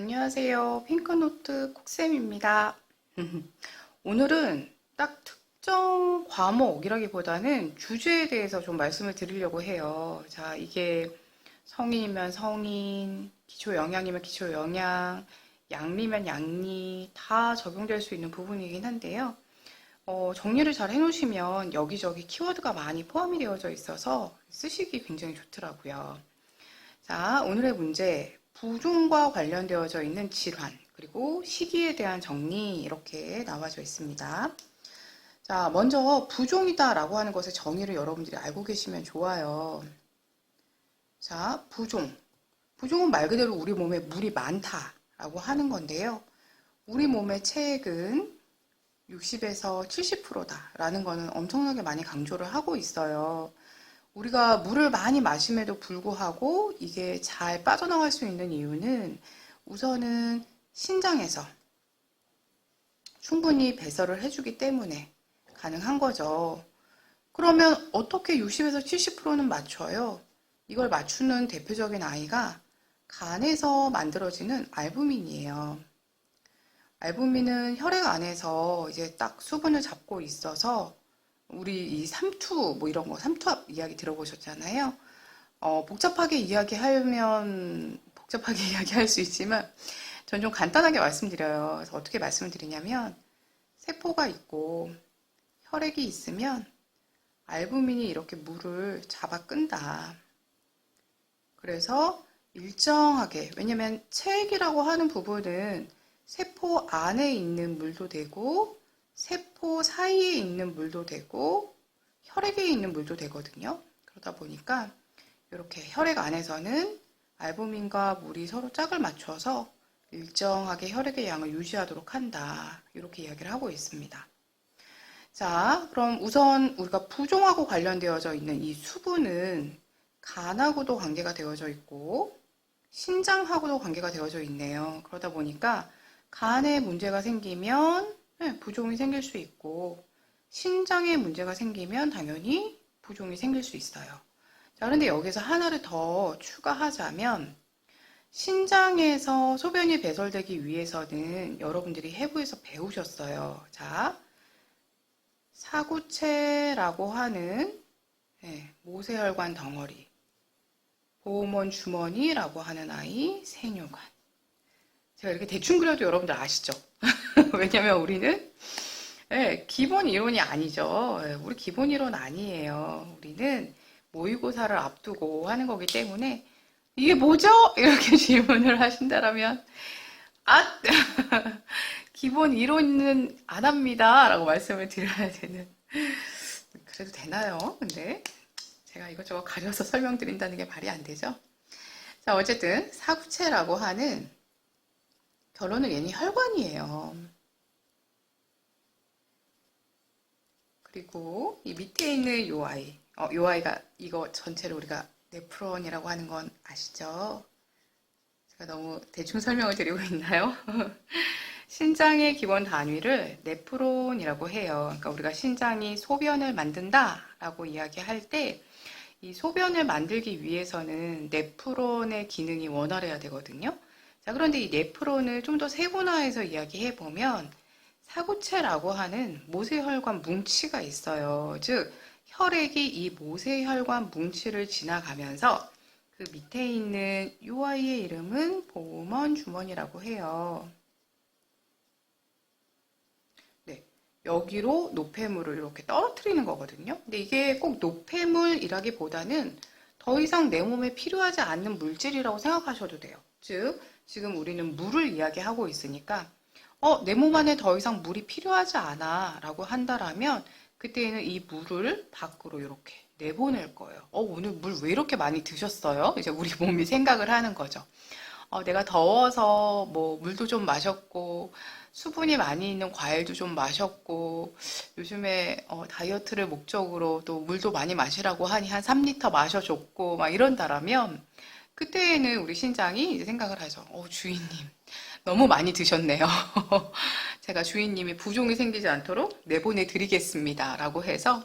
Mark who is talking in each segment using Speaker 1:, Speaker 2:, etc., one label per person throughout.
Speaker 1: 안녕하세요. 핑크노트 콕쌤입니다. 오늘은 딱 특정 과목이라기보다는 주제에 대해서 좀 말씀을 드리려고 해요. 자, 이게 성인이면 성인, 기초영양이면 기초영양, 양리면 양리 다 적용될 수 있는 부분이긴 한데요. 정리를 잘 해놓으시면 여기저기 키워드가 많이 포함이 되어져 있어서 쓰시기 굉장히 좋더라고요. 자, 오늘의 문제. 부종과 관련되어져 있는 질환, 그리고 시기에 대한 정리 이렇게 나와져 있습니다. 자, 먼저 부종이다라고 하는 것의 정의를 여러분들이 알고 계시면 좋아요. 자, 부종. 부종은 말 그대로 우리 몸에 물이 많다라고 하는 건데요. 우리 몸의 체액은 60에서 70%다라는 거는 엄청나게 많이 강조를 하고 있어요. 우리가 물을 많이 마심에도 불구하고 이게 잘 빠져나갈 수 있는 이유는 우선은 신장에서 충분히 배설을 해주기 때문에 가능한 거죠. 그러면 어떻게 60에서 70%는 맞춰요? 이걸 맞추는 대표적인 아이가 간에서 만들어지는 알부민이에요. 알부민은 혈액 안에서 이제 딱 수분을 잡고 있어서 우리 이 삼투 뭐 이런 거 삼투압 이야기 들어보셨잖아요. 복잡하게 이야기하면 복잡하게 이야기할 수 있지만 전 좀 간단하게 말씀드려요. 그래서 어떻게 말씀을 드리냐면 세포가 있고 혈액이 있으면 알부민이 이렇게 물을 잡아 끈다. 그래서 일정하게, 왜냐면 체액이라고 하는 부분은 세포 안에 있는 물도 되고 세포 사이에 있는 물도 되고 혈액에 있는 물도 되거든요. 그러다 보니까 이렇게 혈액 안에서는 알부민과 물이 서로 짝을 맞춰서 일정하게 혈액의 양을 유지하도록 한다. 이렇게 이야기를 하고 있습니다. 자, 그럼 우선 우리가 부종하고 관련되어져 있는 이 수분은 간하고도 관계가 되어져 있고 신장하고도 관계가 되어져 있네요. 그러다 보니까 간에 문제가 생기면 부종이 생길 수 있고 신장에 문제가 생기면 당연히 부종이 생길 수 있어요. 자, 그런데 여기서 하나를 더 추가하자면 신장에서 소변이 배설되기 위해서는 여러분들이 해부에서 배우셨어요. 자, 사구체라고 하는 모세혈관 덩어리, 보호몬 주머니라고 하는 아이, 생육관. 제가 이렇게 대충 그려도 여러분들 아시죠? 왜냐면 우리는 기본 이론이 아니죠. 우리 기본 이론 아니에요. 우리는 모의고사를 앞두고 하는 거기 때문에 이게 뭐죠? 이렇게 질문을 하신다면 아, 기본 이론은 안 합니다. 라고 말씀을 드려야 되는. 그래도 되나요? 근데 제가 이것저것 가려서 설명드린다는 게 말이 안 되죠? 자, 어쨌든 사구체라고 하는 결론은 얘는 혈관이에요. 그리고 이 밑에 있는 요 아이, 요 아이가 이거 전체를 우리가 네프론이라고 하는 건 아시죠? 제가 너무 대충 설명을 드리고 있나요? 신장의 기본 단위를 네프론이라고 해요. 그러니까 우리가 신장이 소변을 만든다라고 이야기할 때 이 소변을 만들기 위해서는 네프론의 기능이 원활해야 되거든요. 자, 그런데 이 네프론을 좀 더 세분화해서 이야기해 보면 사구체라고 하는 모세혈관 뭉치가 있어요. 즉, 혈액이 이 모세혈관 뭉치를 지나가면서 그 밑에 있는 이 아이의 이름은 보호몬 주머니라고 해요. 네, 여기로 노폐물을 이렇게 떨어뜨리는 거거든요. 근데 이게 꼭 노폐물이라기보다는 더 이상 내 몸에 필요하지 않는 물질이라고 생각하셔도 돼요. 즉, 지금 우리는 물을 이야기하고 있으니까 내 몸 안에 더 이상 물이 필요하지 않아 라고 한다라면 그때는 이 물을 밖으로 이렇게 내보낼 거예요. 오늘 물 왜 이렇게 많이 드셨어요? 이제 우리 몸이 생각을 하는 거죠. 내가 더워서 뭐 물도 좀 마셨고 수분이 많이 있는 과일도 좀 마셨고 요즘에 다이어트를 목적으로 또 물도 많이 마시라고 하니 한 3리터 마셔줬고 막 이런다라면 그때에는 우리 신장이 이제 생각을 하죠. 주인님 너무 많이 드셨네요. 제가 주인님이 부종이 생기지 않도록 내보내 드리겠습니다. 라고 해서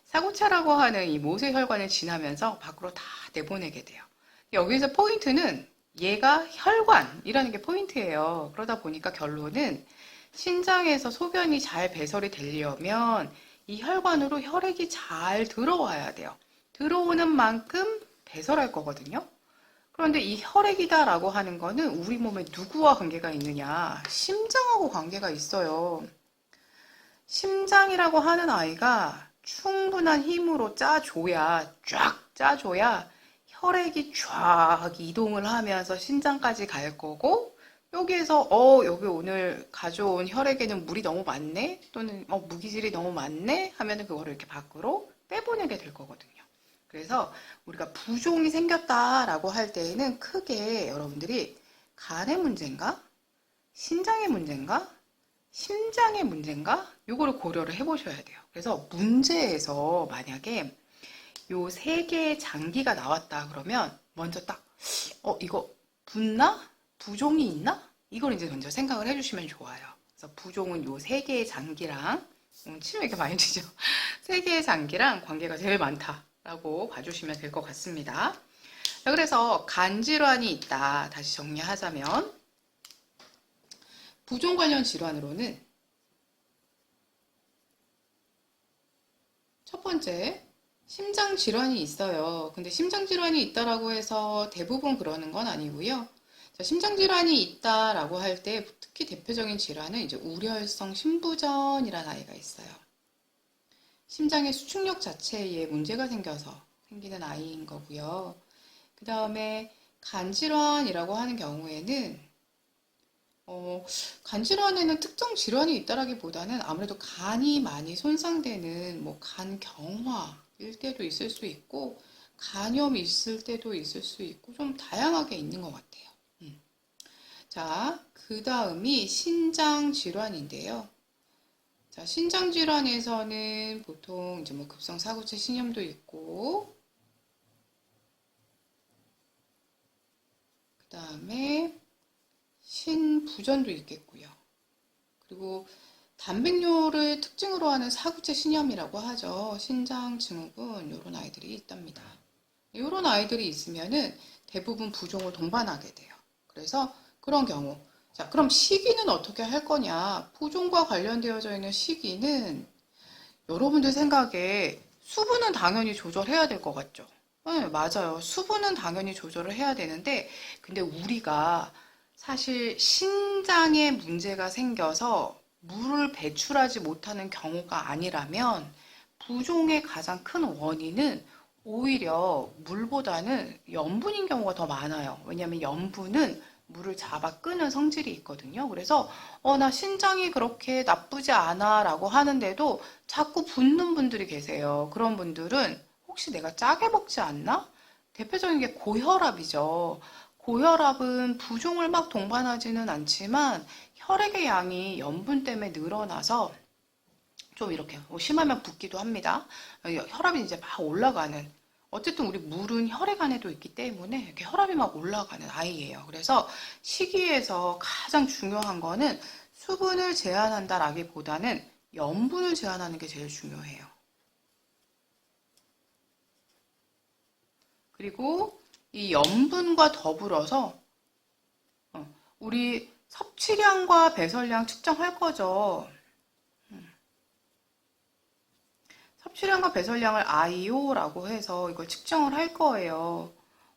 Speaker 1: 사고차라고 하는 이 모세혈관을 지나면서 밖으로 다 내보내게 돼요. 여기서 포인트는 얘가 혈관이라는 게 포인트예요. 그러다 보니까 결론은 신장에서 소변이 잘 배설이 되려면 이 혈관으로 혈액이 잘 들어와야 돼요. 들어오는 만큼 배설할 거거든요. 그런데 이 혈액이다라고 하는 거는 우리 몸에 누구와 관계가 있느냐? 심장하고 관계가 있어요. 심장이라고 하는 아이가 충분한 힘으로 쫙 짜줘야 혈액이 쫙 이동을 하면서 신장까지 갈 거고, 여기에서 여기 오늘 가져온 혈액에는 물이 너무 많네, 또는 무기질이 너무 많네 하면은 그거를 이렇게 밖으로 빼보내게 될 거거든요. 그래서 우리가 부종이 생겼다라고 할 때에는 크게 여러분들이 간의 문제인가? 신장의 문제인가? 심장의 문제인가? 요거를 고려를 해보셔야 돼요. 그래서 문제에서 만약에 요 세 개의 장기가 나왔다 그러면 먼저 딱 이거 붓나? 부종이 있나? 이걸 이제 먼저 생각을 해주시면 좋아요. 그래서 부종은 요 세 개의 장기랑 침 이렇게 많이 튀죠? 세 개의 장기랑 관계가 제일 많다라고 봐주시면 될 것 같습니다. 자, 그래서 간 질환이 있다. 다시 정리하자면 부종 관련 질환으로는 첫 번째, 심장 질환이 있어요. 근데 심장 질환이 있다라고 해서 대부분 그러는 건 아니고요. 자, 심장 질환이 있다라고 할 때 특히 대표적인 질환은 이제 우려혈성 심부전이라는 아이가 있어요. 심장의 수축력 자체에 문제가 생겨서 생기는 아이인 거고요. 그 다음에 간 질환이라고 하는 경우에는 간 질환에는 특정 질환이 있다라기보다는 아무래도 간이 많이 손상되는 뭐 간경화일 때도 있을 수 있고 간염이 있을 때도 있을 수 있고 좀 다양하게 있는 것 같아요. 자, 그 다음이 신장 질환인데요. 자, 신장 질환에서는 보통 이제 뭐 급성 사구체 신염도 있고 그 다음에 신부전도 있겠고요. 그리고 단백뇨를 특징으로 하는 사구체 신염이라고 하죠. 신장 증후군 이런 아이들이 있답니다. 이런 아이들이 있으면은 대부분 부종을 동반하게 돼요. 그래서 그런 경우, 자, 그럼 시기는 어떻게 할 거냐? 부종과 관련되어져 있는 시기는 여러분들 생각에 수분은 당연히 조절해야 될 것 같죠? 네, 맞아요. 수분은 당연히 조절을 해야 되는데, 근데 우리가 사실 신장에 문제가 생겨서 물을 배출하지 못하는 경우가 아니라면 부종의 가장 큰 원인은 오히려 물보다는 염분인 경우가 더 많아요. 왜냐하면 염분은 물을 잡아 끄는 성질이 있거든요. 그래서 나 신장이 그렇게 나쁘지 않아 라고 하는데도 자꾸 붓는 분들이 계세요. 그런 분들은 혹시 내가 짜게 먹지 않나? 대표적인 게 고혈압이죠. 고혈압은 부종을 막 동반하지는 않지만 혈액의 양이 염분 때문에 늘어나서 좀 이렇게 심하면 붓기도 합니다. 혈압이 이제 막 올라가는, 어쨌든 우리 물은 혈액 안에도 있기 때문에 이렇게 혈압이 막 올라가는 아이예요. 그래서 식이에서 가장 중요한 거는 수분을 제한한다라기보다는 염분을 제한하는 게 제일 중요해요. 그리고 이 염분과 더불어서 우리 섭취량과 배설량 측정할 거죠. 섭취량과 배설량을 IO라고 해서 이걸 측정을 할 거예요.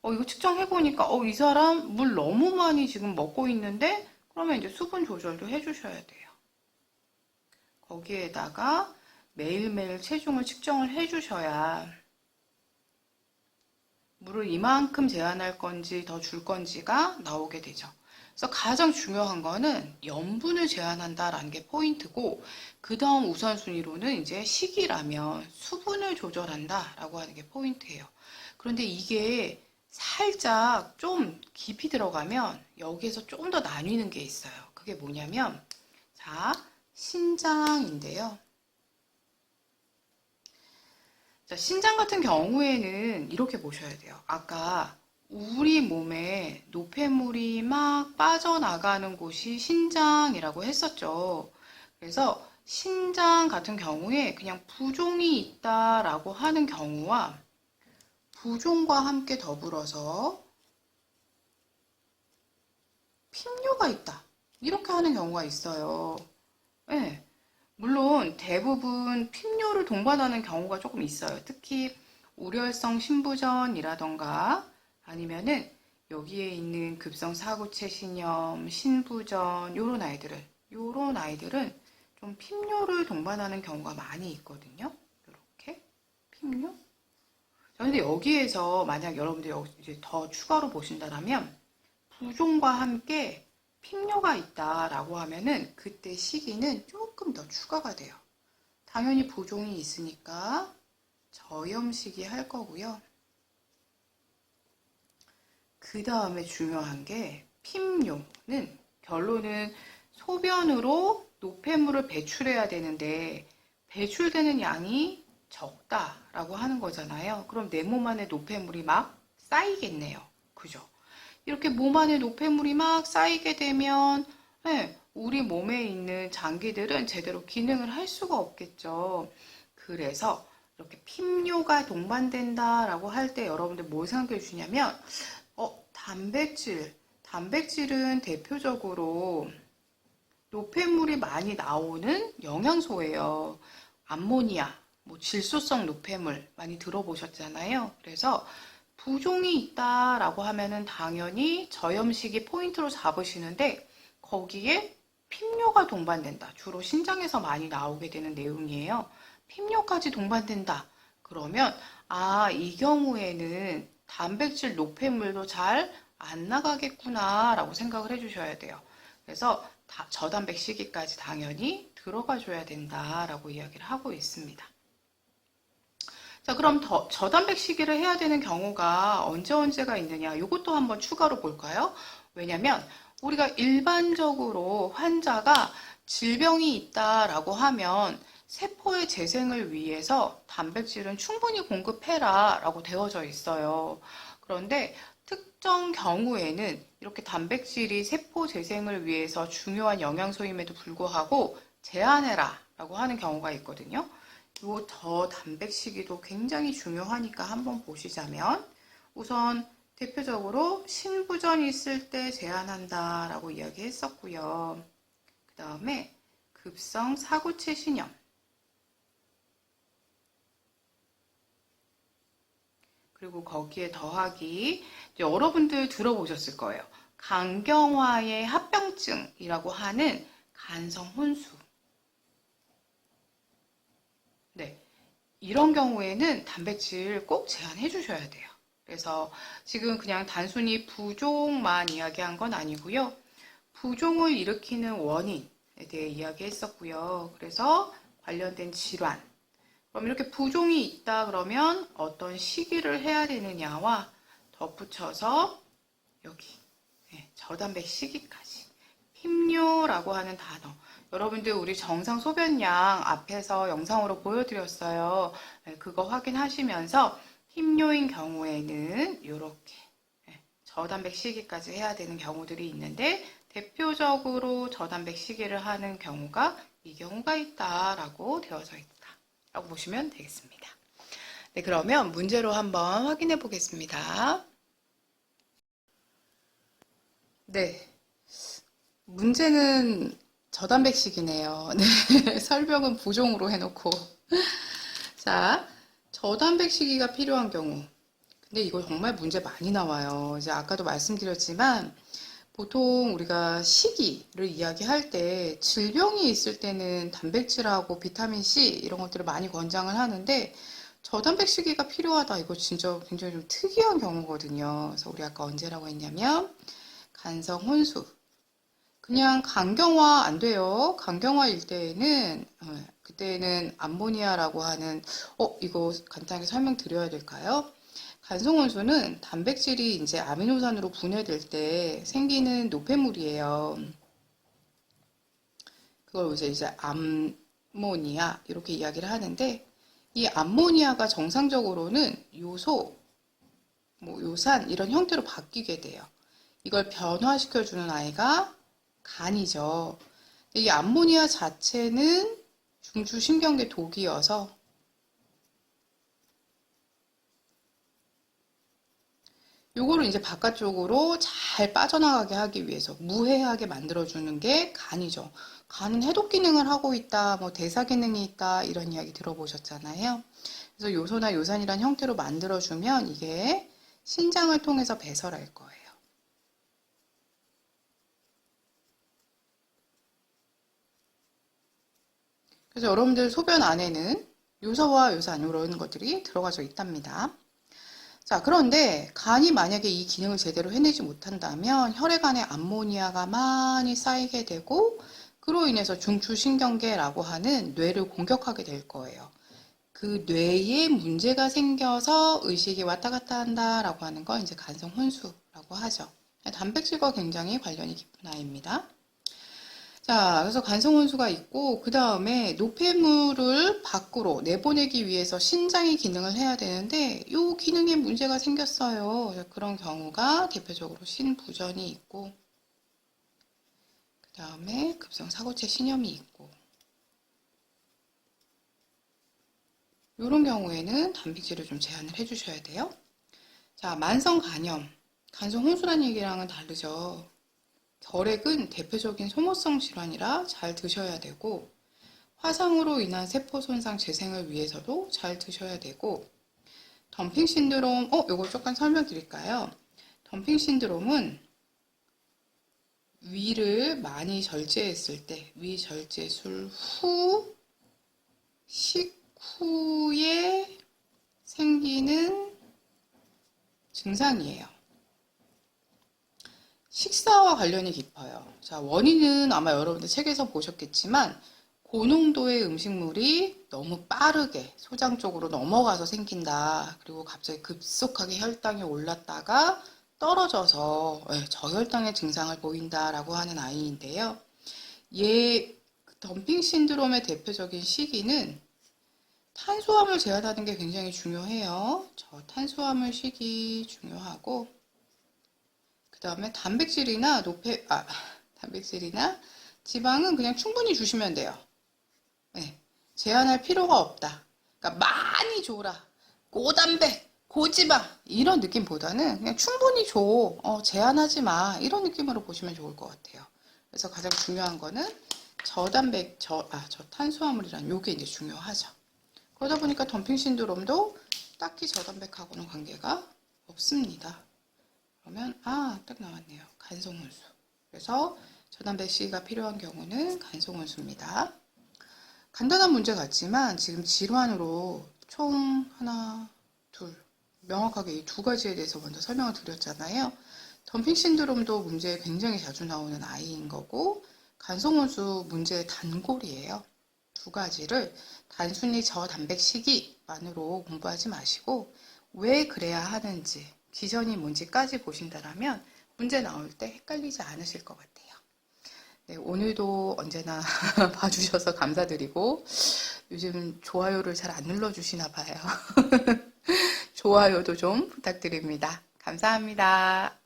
Speaker 1: 이거 측정해보니까, 이 사람 물 너무 많이 지금 먹고 있는데, 그러면 이제 수분 조절도 해주셔야 돼요. 거기에다가 매일매일 체중을 측정을 해주셔야 물을 이만큼 제한할 건지 더 줄 건지가 나오게 되죠. 그래서 가장 중요한 거는 염분을 제한한다라는 게 포인트고, 그 다음 우선순위로는 이제 식이라면 수분을 조절한다라고 하는 게 포인트예요. 그런데 이게 살짝 좀 깊이 들어가면 여기에서 좀 더 나뉘는 게 있어요. 그게 뭐냐면, 자, 신장인데요. 자, 신장 같은 경우에는 이렇게 보셔야 돼요. 아까 우리 몸에 노폐물이 막 빠져나가는 곳이 신장이라고 했었죠. 그래서 신장 같은 경우에 그냥 부종이 있다라고 하는 경우와 부종과 함께 더불어서 핍뇨가 있다. 이렇게 하는 경우가 있어요. 예. 물론 대부분 핍뇨를 동반하는 경우가 조금 있어요. 특히 우려성 신부전이라던가 아니면은 여기에 있는 급성 사구체 신염, 신부전 요런 아이들은 좀 핍뇨를 동반하는 경우가 많이 있거든요. 이렇게 핍뇨. 자, 근데 여기에서 만약 여러분들 이제 더 추가로 보신다면 부종과 함께 핍뇨가 있다라고 하면은 그때 시기는 조금 더 추가가 돼요. 당연히 부종이 있으니까 저염 시기 할 거고요. 그 다음에 중요한 게 핍뇨는 결론은 소변으로 노폐물을 배출해야 되는데 배출되는 양이 적다라고 하는 거잖아요. 그럼 내 몸 안에 노폐물이 막 쌓이겠네요. 그죠? 이렇게 몸 안에 노폐물이 막 쌓이게 되면 우리 몸에 있는 장기들은 제대로 기능을 할 수가 없겠죠. 그래서 이렇게 핍뇨가 동반된다라고 할 때 여러분들 뭘 생각해 주시냐면 단백질은 대표적으로 노폐물이 많이 나오는 영양소예요. 암모니아, 질소성 노폐물 많이 들어보셨잖아요. 그래서 부종이 있다라고 하면은 당연히 저염식이 포인트로 잡으시는데 거기에 핍뇨가 동반된다. 주로 신장에서 많이 나오게 되는 내용이에요. 핍뇨까지 동반된다. 그러면 이 경우에는 단백질 노폐물도 잘 안 나가겠구나 라고 생각을 해주셔야 돼요. 그래서 저단백 시기까지 당연히 들어가 줘야 된다라고 이야기를 하고 있습니다. 자, 그럼 저단백 시기를 해야 되는 경우가 언제가 있느냐? 이것도 한번 추가로 볼까요? 왜냐면 우리가 일반적으로 환자가 질병이 있다라고 하면 세포의 재생을 위해서 단백질은 충분히 공급해라 라고 되어져 있어요. 그런데 특정 경우에는 이렇게 단백질이 세포 재생을 위해서 중요한 영양소임에도 불구하고 제한해라 라고 하는 경우가 있거든요. 요 저단백 시기도 굉장히 중요하니까 한번 보시자면 우선 대표적으로 신부전이 있을 때 제한한다 라고 이야기했었고요. 그 다음에 급성 사구체 신염, 그리고 거기에 더하기 여러분들 들어보셨을 거예요. 간경화의 합병증이라고 하는 간성 혼수. 네, 이런 경우에는 단백질 꼭 제한해 주셔야 돼요. 그래서 지금 그냥 단순히 부종만 이야기한 건 아니고요. 부종을 일으키는 원인에 대해 이야기했었고요. 그래서 관련된 질환. 그럼 이렇게 부종이 있다 그러면 어떤 시기를 해야 되느냐와 덧붙여서 여기 저단백 시기까지 핍뇨라고 하는 단어. 여러분들 우리 정상 소변량 앞에서 영상으로 보여드렸어요. 그거 확인하시면서 핍뇨인 경우에는 이렇게 저단백 시기까지 해야 되는 경우들이 있는데 대표적으로 저단백 시기를 하는 경우가 이 경우가 있다라고 되어져 있다라고 보시면 되겠습니다. 네, 그러면 문제로 한번 확인해 보겠습니다. 네, 문제는 저단백식이네요. 네, 설명은 부종으로 해놓고. 자, 저단백 시기가 필요한 경우. 근데 이거 정말 문제 많이 나와요. 이제 아까도 말씀드렸지만 보통 우리가 시기를 이야기할 때 질병이 있을 때는 단백질하고 비타민 C 이런 것들을 많이 권장을 하는데 저단백 시기가 필요하다. 이거 진짜 굉장히 좀 특이한 경우거든요. 그래서 우리 아까 언제라고 했냐면 간성 혼수. 그냥 간경화 안 돼요. 간경화일 때에는 그때는 암모니아라고 하는 이거 간단하게 설명드려야 될까요? 간성혼수는 단백질이 이제 아미노산으로 분해될 때 생기는 노폐물이에요. 그걸 이제 암모니아 이렇게 이야기를 하는데 이 암모니아가 정상적으로는 요소, 요산 이런 형태로 바뀌게 돼요. 이걸 변화시켜주는 아이가 간이죠. 이 암모니아 자체는 중추신경계 독이어서 요거를 이제 바깥쪽으로 잘 빠져나가게 하기 위해서 무해하게 만들어주는 게 간이죠. 간은 해독 기능을 하고 있다, 뭐 대사 기능이 있다, 이런 이야기 들어보셨잖아요. 그래서 요소나 요산이란 형태로 만들어주면 이게 신장을 통해서 배설할 거예요. 그래서 여러분들 소변 안에는 요소와 요산 이런 것들이 들어가져 있답니다. 자, 그런데 간이 만약에 이 기능을 제대로 해내지 못한다면 혈액 안에 암모니아가 많이 쌓이게 되고 그로 인해서 중추신경계라고 하는 뇌를 공격하게 될 거예요. 그 뇌에 문제가 생겨서 의식이 왔다 갔다 한다라고 하는 건 이제 간성 혼수라고 하죠. 단백질과 굉장히 관련이 깊은 아이입니다. 자, 그래서 간성혼수가 있고, 그 다음에 노폐물을 밖으로 내보내기 위해서 신장이 기능을 해야 되는데, 이 기능에 문제가 생겼어요. 그런 경우가 대표적으로 신부전이 있고, 그 다음에 급성사고체 신염이 있고, 이런 경우에는 단백질을 좀 제한을 해주셔야 돼요. 자, 만성간염, 간성혼수란 얘기랑은 다르죠. 결핵은 대표적인 소모성 질환이라 잘 드셔야 되고 화상으로 인한 세포 손상 재생을 위해서도 잘 드셔야 되고 덤핑 신드롬, 요거 조금 설명드릴까요? 덤핑 신드롬은 위를 많이 절제했을 때, 위 절제술 후, 식후에 생기는 증상이에요. 식사와 관련이 깊어요. 자, 원인은 아마 여러분들 책에서 보셨겠지만 고농도의 음식물이 너무 빠르게 소장 쪽으로 넘어가서 생긴다. 그리고 갑자기 급속하게 혈당이 올랐다가 떨어져서 저혈당의 증상을 보인다라고 하는 아이인데요. 얘 덤핑 신드롬의 대표적인 시기는 탄수화물 제한하는 게 굉장히 중요해요. 저 탄수화물 시기 중요하고 그 다음에 단백질이나 지방은 그냥 충분히 주시면 돼요. 네, 제한할 필요가 없다. 그러니까 많이 줘라. 고단백, 고지방 이런 느낌보다는 그냥 충분히 줘. 제한하지 마. 이런 느낌으로 보시면 좋을 것 같아요. 그래서 가장 중요한 거는 저탄수화물이란 요게 이제 중요하죠. 그러다 보니까 덤핑 신드롬도 딱히 저단백하고는 관계가 없습니다. 그러면 딱 나왔네요. 간성혼수. 그래서 저단백 C가 필요한 경우는 간성혼수입니다. 간단한 문제 같지만 지금 질환으로 총 하나, 둘 명확하게 이 두 가지에 대해서 먼저 설명을 드렸잖아요. 덤핑 신드롬도 문제에 굉장히 자주 나오는 아이인 거고 간성혼수 문제의 단골이에요. 두 가지를 단순히 저단백 시기만으로 공부하지 마시고 왜 그래야 하는지 기전이 뭔지까지 보신다면 문제 나올 때 헷갈리지 않으실 것 같아요. 네, 오늘도 언제나 봐주셔서 감사드리고 요즘 좋아요를 잘 안 눌러주시나 봐요. 좋아요도 좀 부탁드립니다. 감사합니다.